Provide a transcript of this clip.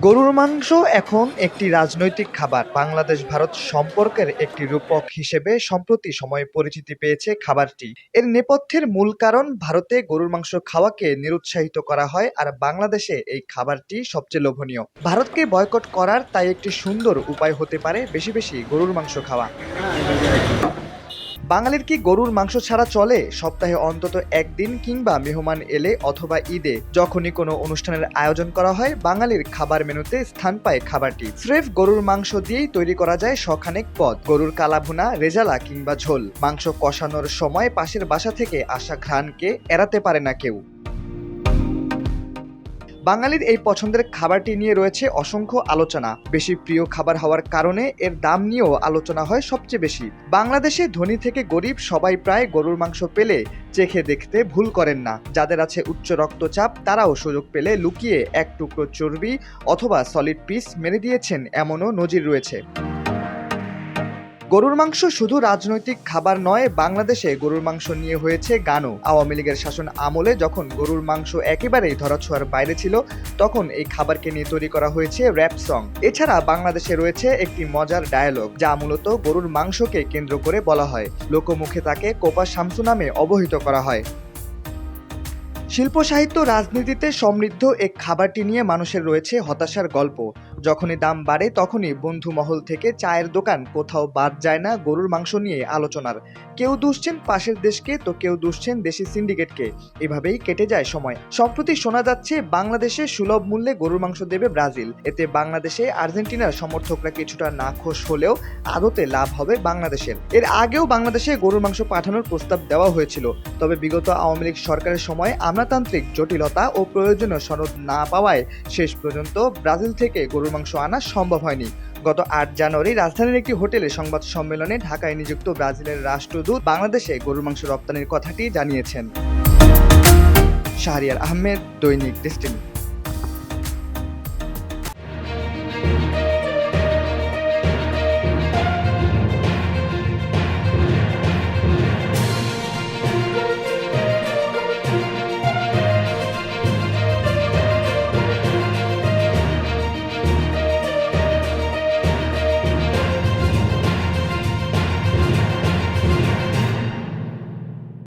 গরুর মাংস এখন একটি রাজনৈতিক খাবার। বাংলাদেশ-ভারত সম্পর্কের একটি রূপক হিসেবে সম্প্রতি সময়ে পরিচিতি পেয়েছে খাবারটি। এর নেপথ্যের মূল কারণ, ভারতে গরুর মাংস খাওয়াকে নিরুৎসাহিত করা হয়, আর বাংলাদেশে এই খাবারটি সবচেয়ে লোভনীয়। ভারতকে বয়কট করার তাই একটি সুন্দর উপায় হতে পারে বেশি বেশি গরুর মাংস খাওয়া। বাঙালির কি গরুর মাংস ছাড়া চলে? সপ্তাহে অন্তত একদিন কিংবা মেহমান এলে অথবা ঈদে যখনই কোনো অনুষ্ঠানের আয়োজন করা হয়, বাঙালির খাবার মেনুতে স্থান পায় খাবারটি। স্রেফ গরুর মাংস দিয়েই তৈরি করা যায় শখানেক পদ। গরুর কালাভুনা, রেজালা কিংবা ঝোল। মাংস কষানোর সময় পাশের বাসা থেকে আসা ঘ্রাণকে এড়াতে পারে না কেউ। বাঙালির এই পছন্দের খাবারটি নিয়ে রয়েছে অসংখ্য আলোচনা। বেশি প্রিয় খাবার হওয়ার কারণে এর দাম নিয়েও আলোচনা হয় সবচেয়ে বেশি। বাংলাদেশে ধনী থেকে গরিব সবাই প্রায় গরুর মাংস পেলে চেখে দেখতে ভুল করেন না। যাদের আছে উচ্চ রক্তচাপ, তারাও সুযোগ পেলে লুকিয়ে এক টুকরো চর্বি অথবা সলিড পিস মেরে দিয়েছেন, এমনও নজির রয়েছে। গরুর মাংস শুধু রাজনৈতিক খাবার নয়, বাংলাদেশে গরুর মাংস নিয়ে হয়েছে গানও। আওয়ামী লীগের শাসন আমলে যখন গরুর মাংস একেবারেই ধরাছোঁয়ার বাইরে ছিল, তখন এই খাবারকে নিয়ে তৈরি করা হয়েছে র‍্যাপ সং। এছাড়া বাংলাদেশে রয়েছে একটি মজার ডায়ালগ, যা মূলত গরুর মাংসকে কেন্দ্র করে বলা হয়। লোকমুখে তাকে কোপা শামসু নামে অবহিত করা হয়। শিল্প, সাহিত্য, রাজনীতিতে সমৃদ্ধ এই খাবারটি নিয়ে মানুষের রয়েছে হতাশার গল্প। যখনই দাম বাড়ে, তখনই বন্ধু মহল থেকে চায়ের দোকান, কোথাও বাদ যায় না গরুর মাংস নিয়ে আলোচনার। কেউ দুষছেন পাশের দেশকে, তো কেউ দুষছেন দেশি সিন্ডিকেটকে। এভাবেই কেটে যায় সময়। সম্প্রতি শোনা যাচ্ছে বাংলাদেশে সুলভ মূল্যে গরুর মাংস দেবে ব্রাজিল। এতে বাংলাদেশে আর্জেন্টিনার সমর্থকরা কিছুটা নাখোশ হলেও আদতে লাভ হবে বাংলাদেশের। এর আগেও বাংলাদেশে গরুর মাংস পাঠানোর প্রস্তাব দেওয়া হয়েছিল, তবে বিগত আওয়ামী লীগ সরকারের সময় আমলাতান্ত্রিক জটিলতা ও প্রয়োজনীয় সনদ না পাওয়ায় শেষ পর্যন্ত ব্রাজিল থেকে গরুর মাংস আনা সম্ভব হয়নি। গত ৮ জানুয়ারি রাজধানীর একটি হোটেলে সংবাদ সম্মেলনে ঢাকায় নিযুক্ত ব্রাজিলের রাষ্ট্রদূত বাংলাদেশে গরুর মাংস রপ্তানির কথাটি জানিয়েছেন। শাহরিয়ার আহমেদ, দৈনিক ডেস্টিনি।